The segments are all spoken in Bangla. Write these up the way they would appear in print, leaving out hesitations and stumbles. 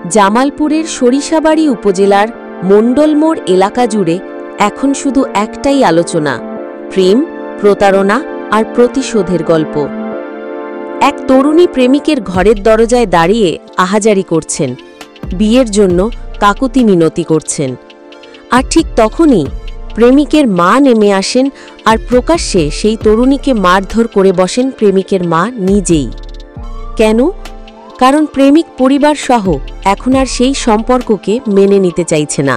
জামালপুরের সরিষাবাড়ি উপজেলার মণ্ডলমোড় এলাকা জুড়ে এখন শুধু একটাই আলোচনা, প্রেম, প্রতারণা আর প্রতিশোধের গল্প। এক তরুণী প্রেমিকের ঘরের দরজায় দাঁড়িয়ে আহাজারি করছেন, বিয়ের জন্য কাকুতি মিনতি করছেন। আর ঠিক তখনই প্রেমিকের মা নেমে আসেন আর প্রকাশ্যে সেই তরুণীকে মারধর করে বসেন প্রেমিকের মা নিজেই। কেন? কারণ প্রেমিক পরিবার সহ এখন আর সেই সম্পর্ককে মেনে নিতে চাইছে না।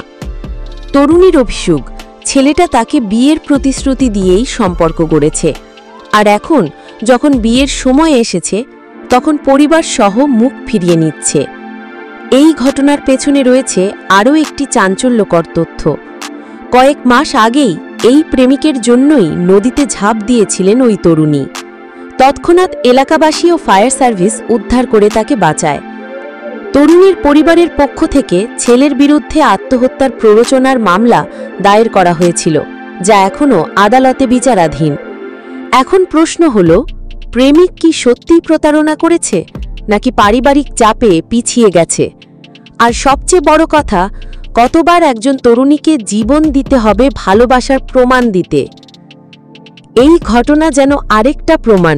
তরুণীর অভিযোগ, ছেলেটা তাকে বিয়ের প্রতিশ্রুতি দিয়েই সম্পর্ক গড়েছে, আর এখন যখন বিয়ের সময় এসেছে তখন পরিবার সহ মুখ ফিরিয়ে নিচ্ছে। এই ঘটনার পেছনে রয়েছে আরও একটি চাঞ্চল্যকর তথ্য। কয়েক মাস আগেই এই প্রেমিকের জন্যই নদীতে ঝাঁপ দিয়েছিলেন ওই তরুণী। তৎক্ষণাৎ এলাকাবাসী ও ফায়ার সার্ভিস উদ্ধার করে তাকে বাঁচায়। তরুণীর পরিবারের পক্ষ থেকে ছেলের বিরুদ্ধে আত্মহত্যার প্ররোচনার মামলা দায়ের করা হয়েছিল, যা এখনও আদালতে বিচারাধীন। এখন প্রশ্ন হল, প্রেমিক কি সত্যিই প্রতারণা করেছে নাকি পারিবারিক চাপে পিছিয়ে গেছে? আর সবচেয়ে বড় কথা, কতবার একজন তরুণীকে জীবন দিতে হবে ভালোবাসার প্রমাণ দিতে? এই ঘটনা যেন আরেকটা প্রমাণ,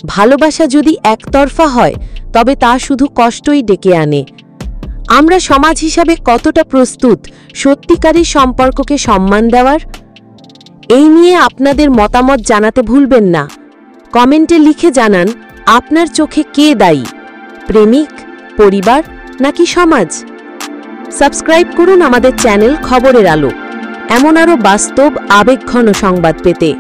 ভালোবাসা যদি একতরফা হয় তবে তা শুধু কষ্টই ডেকে আনে। আমরা সমাজ হিসাবে কতটা প্রস্তুত সত্যিকারের সম্পর্ককে সম্মান দেওয়ার? এই নিয়ে আপনাদের মতামত জানাতে ভুলবেন না। কমেন্টে লিখে জানান আপনার চোখে কে দায়ী, প্রেমিক, পরিবার নাকি সমাজ? সাবস্ক্রাইব করুন আমাদের চ্যানেল খবরের আলো, এমন আরও বাস্তব আবেগঘন সংবাদ পেতে।